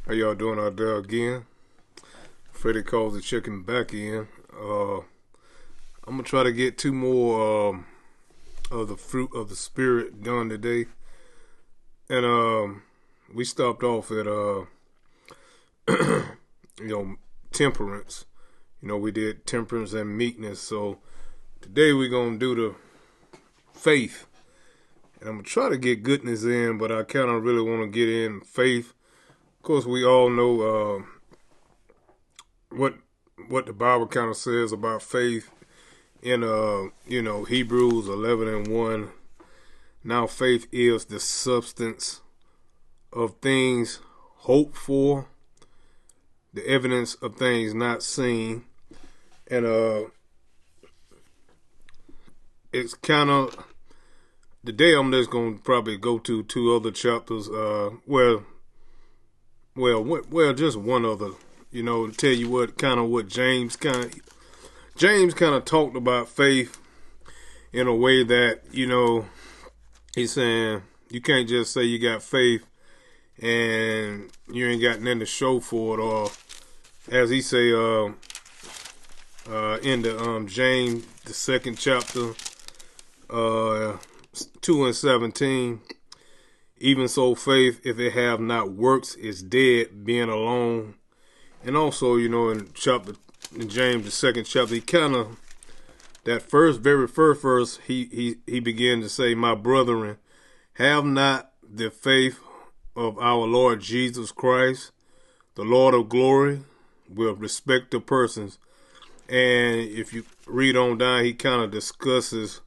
How y'all doing out there again? Freddie calls the chicken back in. I'm gonna try to get two more of the fruit of the spirit done today, and we stopped off at temperance. We did temperance and meekness. So today we're gonna do the faith, and I'm gonna try to get goodness in, but I kind of really want to get in faith. Of course, we all know what the Bible kind of says about faith in Hebrews 11:1. Now faith is the substance of things hoped for, the evidence of things not seen, and it's kind of today I'm just gonna probably go to two other chapters. Just one other. To tell you what James kind of talked about faith in a way that he's saying you can't just say you got faith and you ain't got nothing to show for it, or as he say in the James the second chapter 2:17. Even so, faith, if it have not works, is dead, being alone. And also, in James the second chapter, he kind of that very first verse, he began to say, "My brethren, have not the faith of our Lord Jesus Christ, the Lord of glory, with respect to persons." And if you read on down, he kind of discusses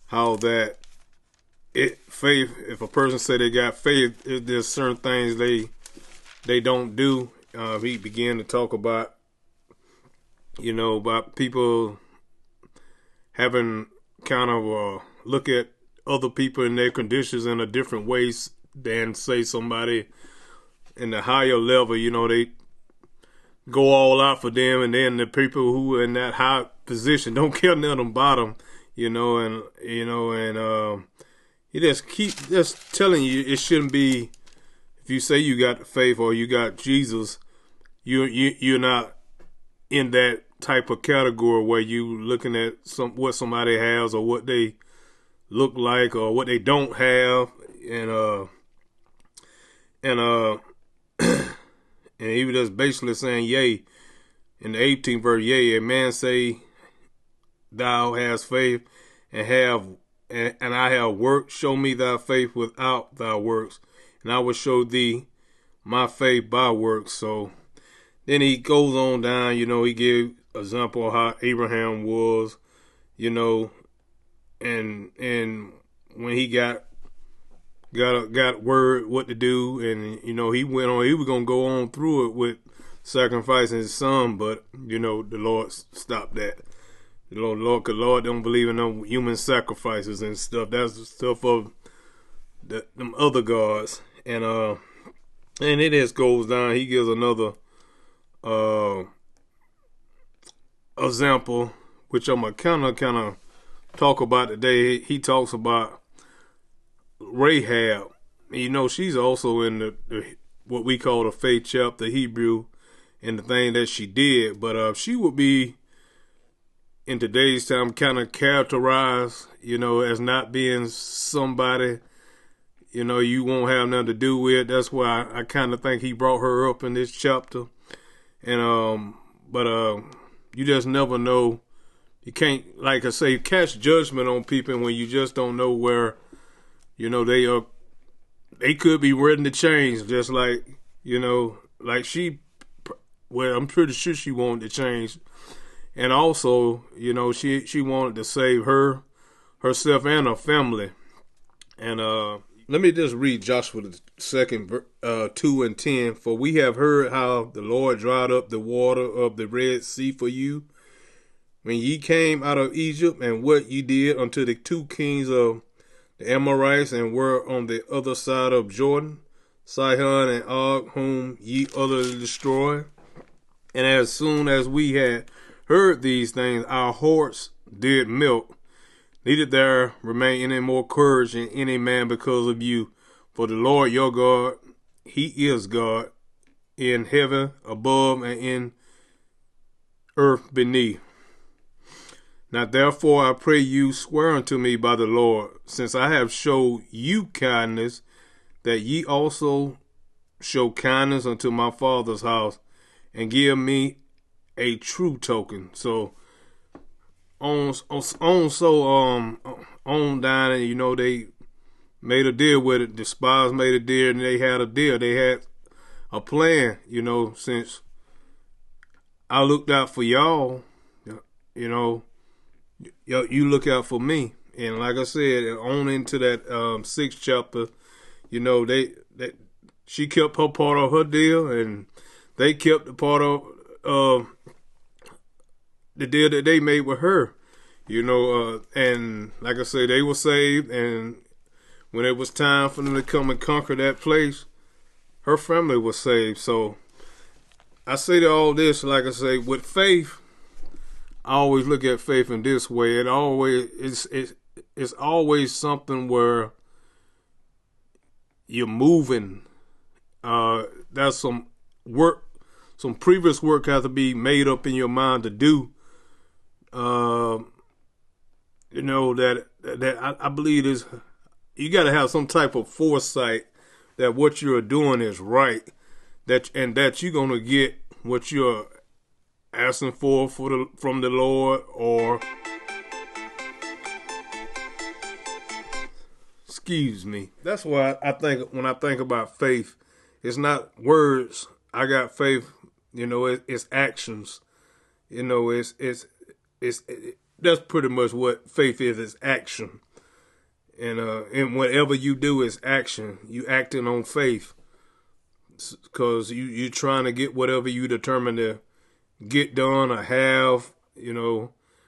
how that faith, if a person say they got faith, there's certain things they don't do. He began to talk about about people having kind of look at other people and their conditions in a different ways than say somebody in the higher level. They go all out for them, and then the people who are in that high position don't care nothing about them. He just telling you it shouldn't be. If you say you got the faith or you got Jesus, you're not in that type of category where you looking at what somebody has or what they look like or what they don't have, and and he was just basically saying, "Yea," in the 18th verse, "Yea, a man say, thou hast faith, and I have works. Show me thy faith without thy works, and I will show thee my faith by works." So then he goes on down. He gave example of how Abraham was, and when he got word what to do, and he went on. He was gonna go on through it with sacrificing his son, but the Lord stopped that. The Lord don't believe in no human sacrifices and stuff. That's the stuff of them other gods. And it just goes down. He gives another example, which I'm gonna kind of talk about today. He talks about Rahab. She's also in the what we call the faith chapter, Hebrew, and the thing that she did. But she would be in today's time kind of characterized, as not being somebody, you won't have nothing to do with. That's why I kind of think he brought her up in this chapter. And but you just never know. You can't, like I say, catch judgment on people when you just don't know where, they could be ready to change, just like, like I'm pretty sure she wanted to change. And also, she wanted to save herself and her family. And let me just read Joshua the 2nd, 2:10. "For we have heard how the Lord dried up the water of the Red Sea for you, when ye came out of Egypt, and what ye did unto the two kings of the Amorites, and were on the other side of Jordan, Sihon and Og, whom ye utterly destroyed. And as soon as we had heard these things, our hearts did melt. Neither there remain any more courage in any man because of you. For the Lord your God, he is God, in heaven above and in earth beneath. Now therefore I pray you, swear unto me by the Lord, since I have showed you kindness, that ye also show kindness unto my father's house, and give me a true token. So on down, and they made a deal with it. The spies made a deal, and they had a deal. They had a plan. Since I looked out for y'all, you look out for me. And like I said, on into that sixth chapter, she kept her part of her deal, and they kept the part of the deal that they made with her. And like I say, they were saved, and when it was time for them to come and conquer that place, her family was saved. So I say to all this, like I say, with faith, I always look at faith in this way. It's always something where you're moving. There's some work, some previous work has to be made up in your mind to do. That I believe is, you got to have some type of foresight that what you're doing is right, that you're gonna get what you're asking from the Lord, or excuse me. That's why I think when I think about faith, it's not words. I got faith. It's actions. That's pretty much what faith is. It's action. And whatever you do is action. You acting on faith, because you're trying to get whatever you determine to get done or have.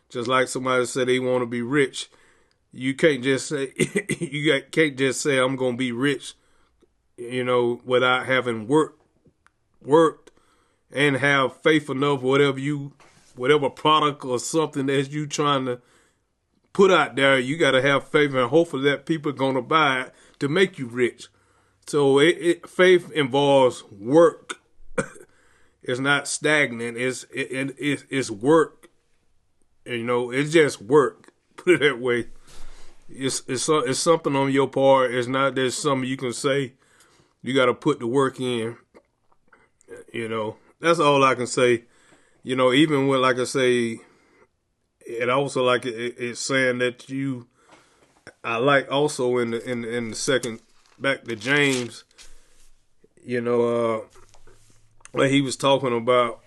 Just like somebody said they want to be rich. You can't just say can't just say I'm gonna be rich, without having worked and have faith enough. Whatever product or something that you trying to put out there, you got to have faith, and hopefully that people are going to buy it to make you rich. So faith involves work. It's not stagnant. It's work. It's just work. Put it that way. It's something on your part. It's not just something you can say. You got to put the work in. That's all I can say. Even with, like I say, it also like it's saying that I like also in the second, back to James, where he was talking about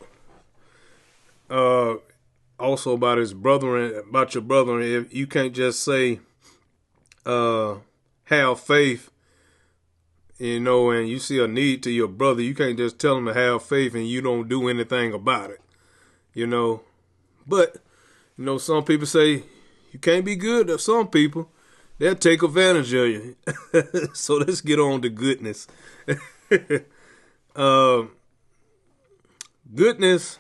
also about his brethren, about your brethren. If you can't just say have faith, and you see a need to your brother, you can't just tell him to have faith and you don't do anything about it. But some people say you can't be good to some people. They'll take advantage of you. So let's get on to goodness. Goodness,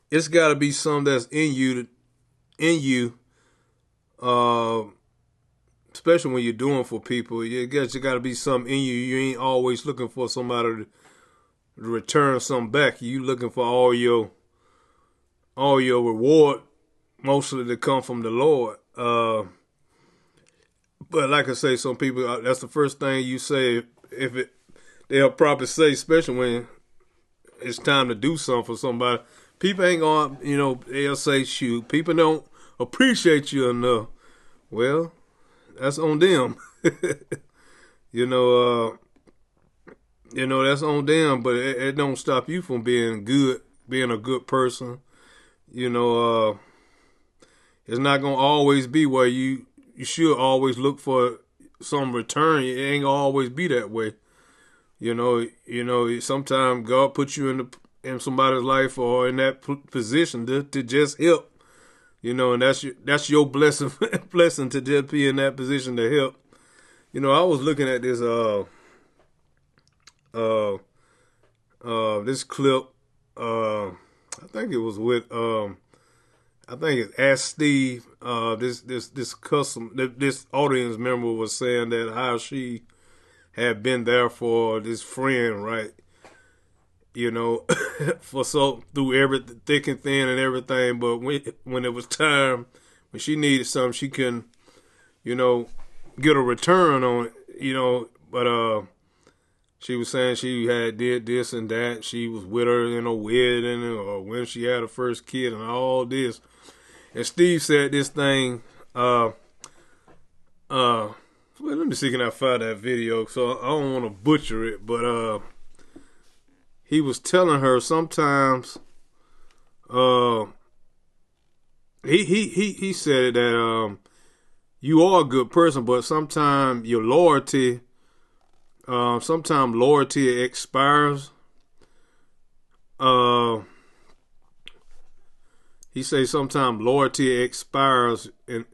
it's got to be something that's in you. Especially when you're doing for people, I guess you got to be something in you. You ain't always looking for somebody to return something back. You looking for all your reward, mostly to come from the Lord. But like I say, some people, that's the first thing you say. They'll probably say, especially when it's time to do something for somebody. People ain't gonna, they'll say, shoot, people don't appreciate you enough. Well, that's on them. That's on them, but it don't stop you from being a good person. It's not gonna always be where you should always look for some return. It ain't gonna always be that way. Sometimes God puts you in somebody's life or in that position to just help. And that's your blessing to just be in that position to help. I was looking at this this clip. I think it was with I think it's Ask Steve. This audience member was saying that how she had been there for this friend, right? you know, for so through every thick and thin and everything. But when it was time, when she needed something, she couldn't, you know, get a return on it, you know. But she was saying she had did this and that. She was with her in a wedding or when she had her first kid and all this. And Steve said this thing. Well, let me see, can I find that video? So I don't want to butcher it, but he was telling her sometimes. He said that you are a good person, but sometimes your loyalty, sometimes loyalty expires. He say sometimes loyalty expires, and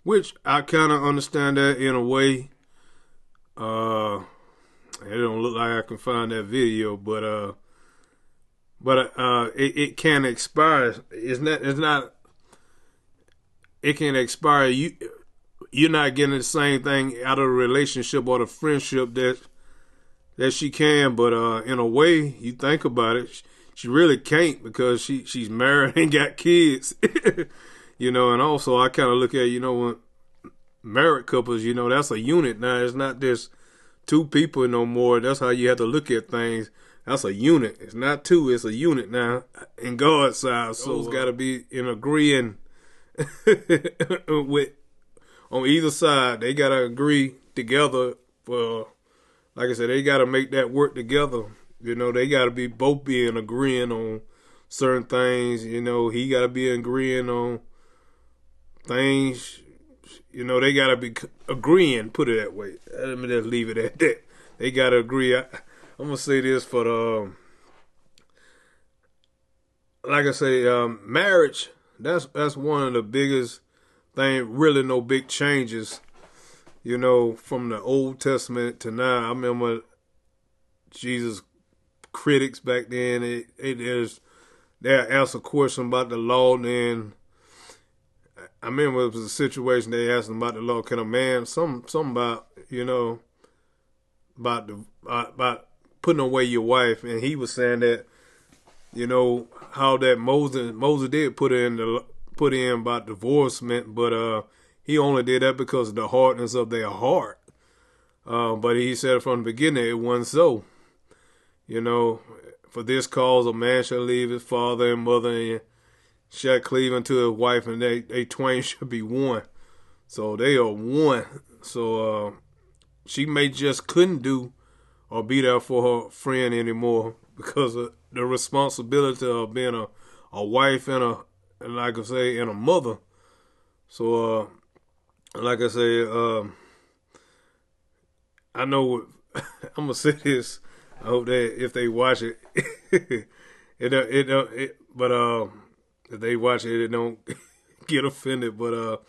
which I kind of understand that in a way. It don't look like I can find that video, but it can expire. It's not. It can expire. You're not getting the same thing out of the relationship or the friendship that she can. But in a way, you think about it, she really can't, because she's married and got kids. You know, and also I kind of look at, you know, when married couples, you know, that's a unit now. It's not just two people no more. That's how you have to look at things. That's a unit. It's not two. It's a unit now in God's eyes. So it's got to be in agreeing with on either side. They got to agree together. For, like I said, they got to make that work together. You know, they got to be both being agreeing on certain things. You know, he got to be agreeing on things. You know, they got to be agreeing, put it that way. Let me just leave it at that. They got to agree. I'm going to say this for the, like I say, marriage, that's one of the biggest things, really no big changes, you know, from the Old Testament to now. I remember Jesus' critics back then, they asked a question about the law, and then I remember it was a situation they asked him about the law. Can a man, something about, you know, about putting away your wife, and he was saying that, you know, how that Moses did put in about divorcement, but he only did that because of the hardness of their heart. But he said from the beginning it wasn't so. You know, for this cause a man shall leave his father and mother and shall cleave unto his wife, and they twain shall be one. So they are one. So she may just couldn't do or be there for her friend anymore because of the responsibility of being a wife and like I say, and a mother. So like I say, I know I'm gonna say this. I hope that if they watch it, but if they watch it, it don't get offended. But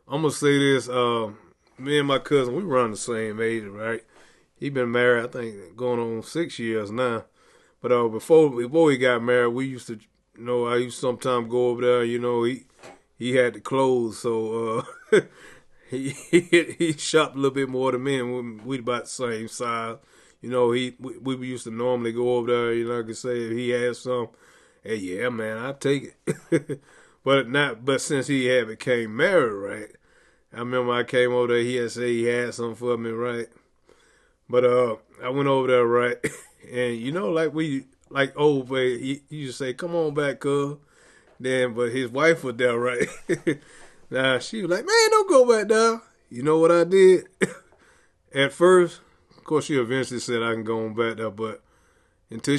I'm gonna say this: me and my cousin, we run the same age, right? He been married, I think, going on 6 years now. But before we got married, we used to, you know, I used to sometimes go over there. You know, he had the clothes, so he shopped a little bit more than me, and we about the same size. You know, we used to normally go over there. You know, like I say, if he had some, hey, yeah, man, I take it. But since he had became married, right? I remember I came over there. He had said he had something for me, right? But I went over there, right? And you know, like old boy, he used to say, "Come on back, cuz." Then, but his wife was there, right? Now she was like, "Man, don't go back there." You know what I did? At first, of course, she eventually said I can go on back there, but until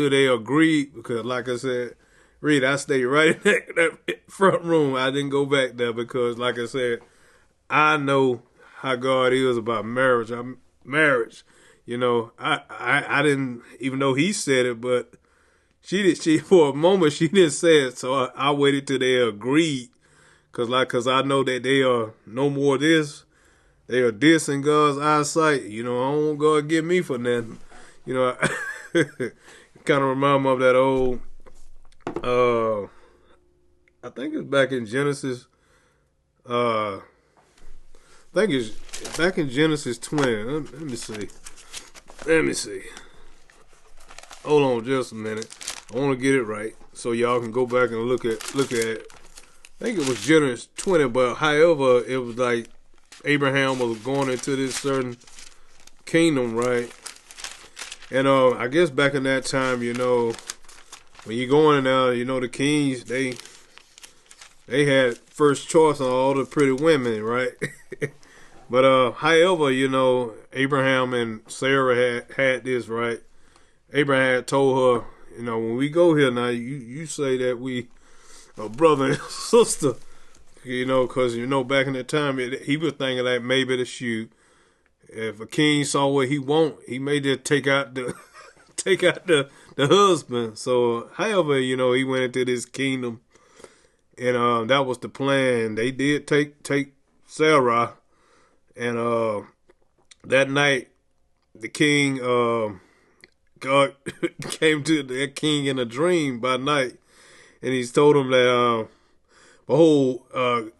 they agreed, because like I said, Reed, I stayed right in that front room. I didn't go back there because, like I said, I know how God is about marriage. Marriage, you know, I didn't, even though he said it, but she for a moment she didn't say it, so I waited till they agreed, cause I know that they are no more this, they are this in God's eyesight. You know, I don't want God to get me for nothing. You know, kind of remind me of that old, I think it's back in Genesis. I think it's back in Genesis 20. Let me see. hold on just a minute. I want to get it right so y'all can go back and look at it. I think it was Genesis 20, but however, it was like Abraham was going into this certain kingdom, right? And I guess back in that time, when you go in there, the kings, they had first choice on all the pretty women, right? But however, Abraham and Sarah had this, right? Abraham had told her, when we go here now, you say that we are brother and sister, because back in that time he was thinking like maybe the shoot. If a king saw what he want, he may just take out the the husband. So, however, he went into this kingdom, and that was the plan. They did take Sarah, and that night the king, God came to that king in a dream by night, and he's told him that, behold, I'm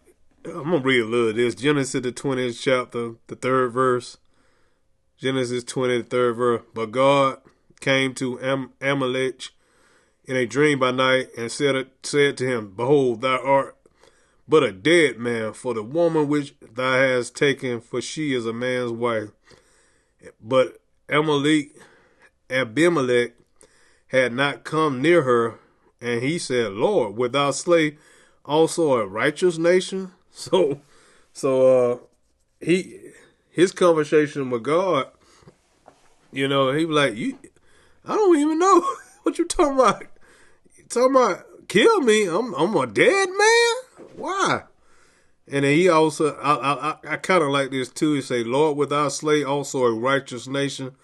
gonna read a little of this. Genesis the 20th chapter, the 3rd verse. Genesis 20, the 3rd verse. But God came to Amalek in a dream by night and said to him, Behold, thou art but a dead man, for the woman which thou hast taken, for she is a man's wife. But Abimelech had not come near her, and he said, Lord, wilt thou slay also a righteous nation? So his conversation with God, he was like, I don't even know what you talking about. You talking about kill me? I'm a dead man? Why? And then he also, I kind of like this too. He say, Lord, wilt thou slay also a righteous nation?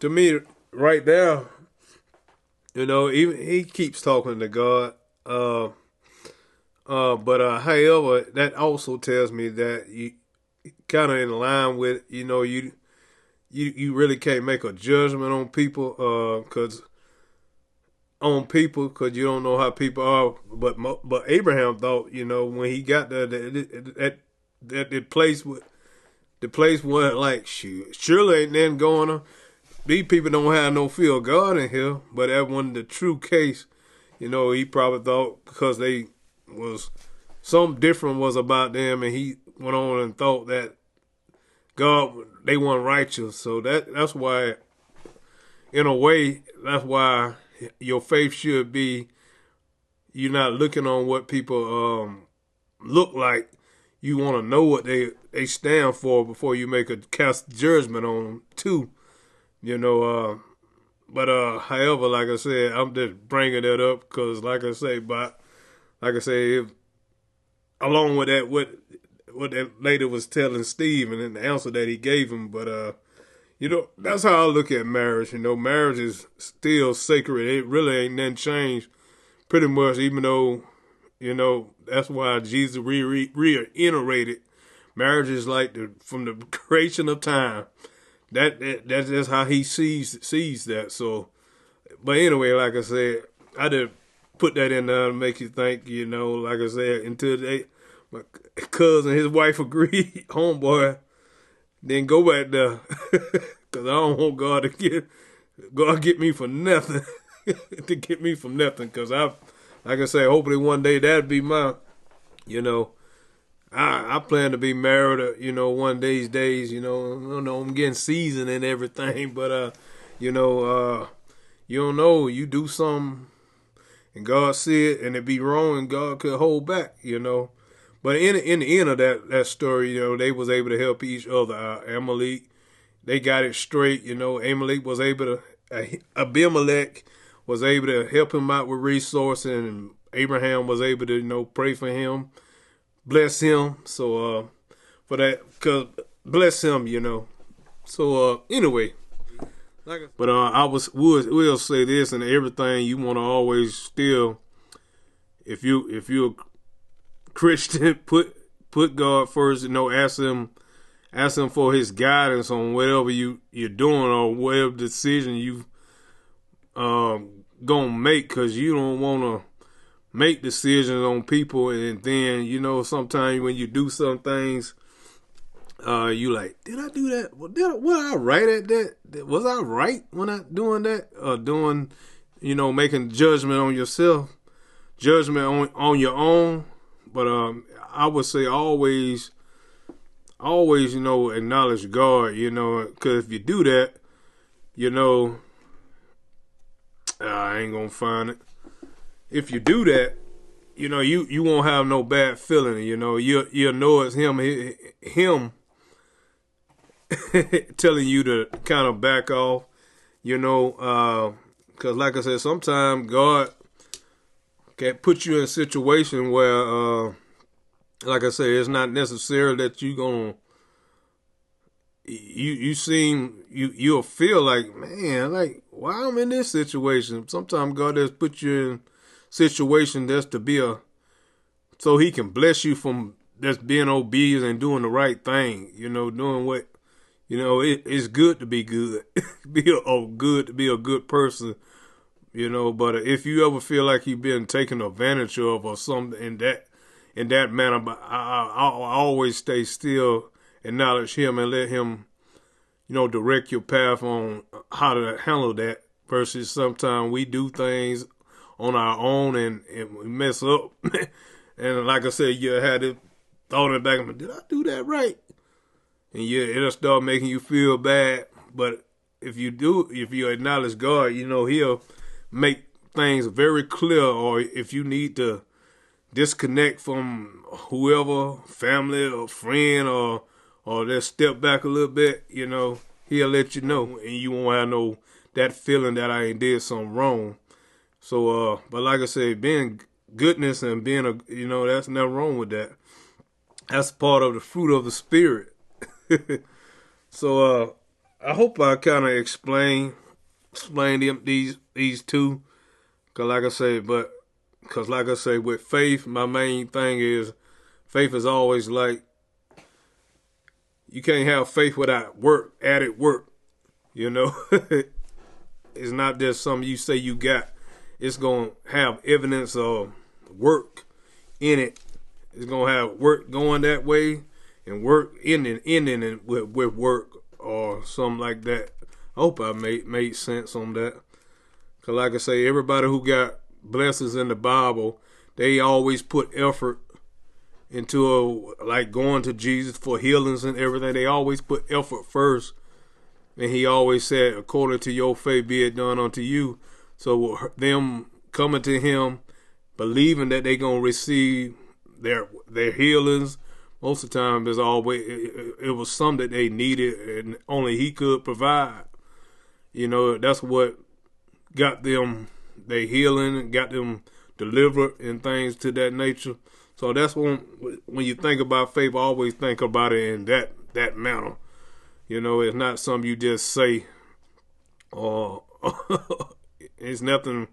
To me, right there, even he keeps talking to God. But however, that also tells me that you kind of in line with, you really can't make a judgment on people, because you don't know how people are. But Abraham thought, when he got there, that the place wasn't like, shoot, surely ain't nothing going on. These people don't have no fear of God in here. But that wasn't the true case. He probably thought because they was something different was about them, and he went on and thought that God, they weren't righteous. So that's why, in a way, that's why your faith should be, you're not looking on what people look like. You want to know what they stand for before you make a cast judgment on them too. But however, like I said, I'm just bringing that up because, like I say, if, along with that, what that lady was telling Steve and the answer that he gave him, but that's how I look at marriage. Marriage is still sacred. It really ain't nothing changed, pretty much. Even though, that's why Jesus reiterated, marriage is like from the creation of time. That's just how he sees that. So, but anyway, like I said, I did put that in there to make you think. Like I said, until my cousin and his wife agreed, homeboy, then go back there, because I don't want God to get me for nothing, to get me from nothing. Because like I say, hopefully one day that'd be my, I plan to be married, one of these days, I'm getting seasoned and everything, but, you don't know, you do something and God see it and it be wrong and God could hold back, But in the end of that story, they was able to help each other out. Amalek, they got it straight, Amalek was able to, Abimelech was able to help him out with resources, and Abraham was able to, pray for him, bless him. So, for that, cause bless him, So, anyway, but will say this, and everything you want to always still, if you're a Christian, put God first, ask him for his guidance on whatever you're doing or whatever decision you gonna make, because you don't want to make decisions on people, and then sometimes when you do some things, you like, did I do that? Was I right at that? Was I right when I doing that? Doing, making judgment on yourself, judgment on your own. But I would say always, acknowledge God. Because if you do that, I ain't gonna find it. If you do that, you won't have no bad feeling. You'll know it's him telling you to kind of back off. Because like I said, sometimes God can put you in a situation where, like I said, it's not necessary that you'll feel like, man, like, why I'm in this situation. Sometimes God has put you in situation that's to be so he can bless you from just being obedient and doing the right thing, doing what, it's good to be good, good to be a good person, but if you ever feel like you've been taken advantage of or something in that manner, but I always stay still, acknowledge him and let him, direct your path on how to handle that versus sometimes we do things on our own and we mess up. And like I said, you had it thought in the back of me, did I do that right? And it'll start making you feel bad. But if you acknowledge God, he'll make things very clear. Or if you need to disconnect from whoever, family or friend, or just step back a little bit, he'll let you know, and you won't have that feeling that I ain't did something wrong. So, but like I said, being goodness and being that's nothing wrong with that. That's part of the fruit of the spirit. So, I hope I kind of explained them these two, cause like I say, with faith, my main thing is faith is always like, you can't have faith without added work. It's not just something you say you got. It's going to have evidence of work in it. It's going to have work going that way and work ending it with work or something like that. I hope I made sense on that. Because like I say, everybody who got blessings in the Bible, they always put effort into like going to Jesus for healings and everything. They always put effort first. And he always said, according to your faith be it done unto you. So them coming to him, believing that they're going to receive their healings, most of the time it was something that they needed and only he could provide. That's what got them their healing, got them delivered and things to that nature. So that's when you think about faith, always think about it in that manner. It's not something you just say or it's nothing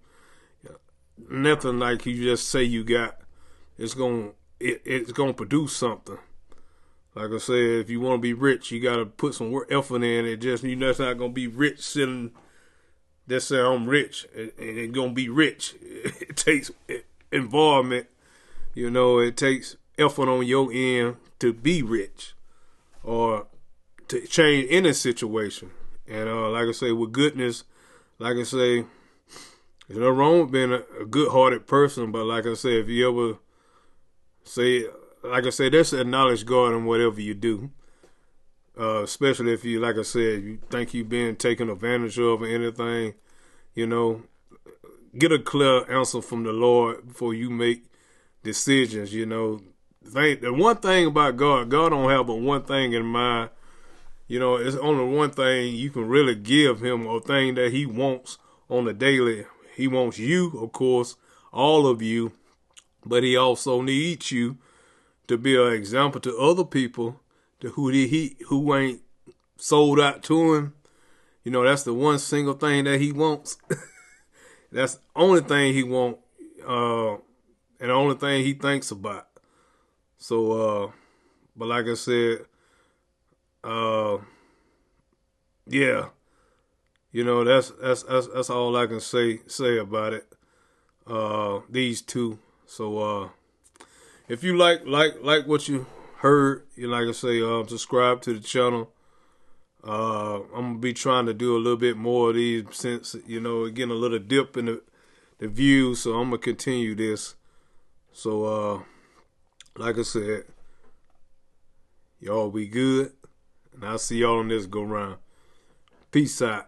like you just say you got. It's gonna produce something. Like I said, if you want to be rich, you gotta put some effort in it. Just that's not gonna be rich sitting. Just say I'm rich, and it's gonna be rich. It takes involvement. It takes effort on your end to be rich, or to change any situation. And like I say, with goodness, like I say, there's no wrong with being a good-hearted person, but like I say, if you ever say, like I say, just acknowledge God in whatever you do. Especially if you, like I said, you think you've been taken advantage of or anything, get a clear answer from the Lord before you make decisions. The one thing about God don't have but one thing in mind. It's only one thing you can really give him, or thing that he wants on the daily. He wants you, of course, all of you, but he also needs you to be an example to other people who ain't sold out to him. That's the one single thing that he wants. That's the only thing he wants, and the only thing he thinks about. So, but like I said, yeah, that's all I can say about it. These two. So, if you like what you heard, like I say, subscribe to the channel. I'm gonna be trying to do a little bit more of these since getting a little dip in the views. So I'm gonna continue this. So like I said, y'all be good, and I'll see y'all on this go round. Peace out.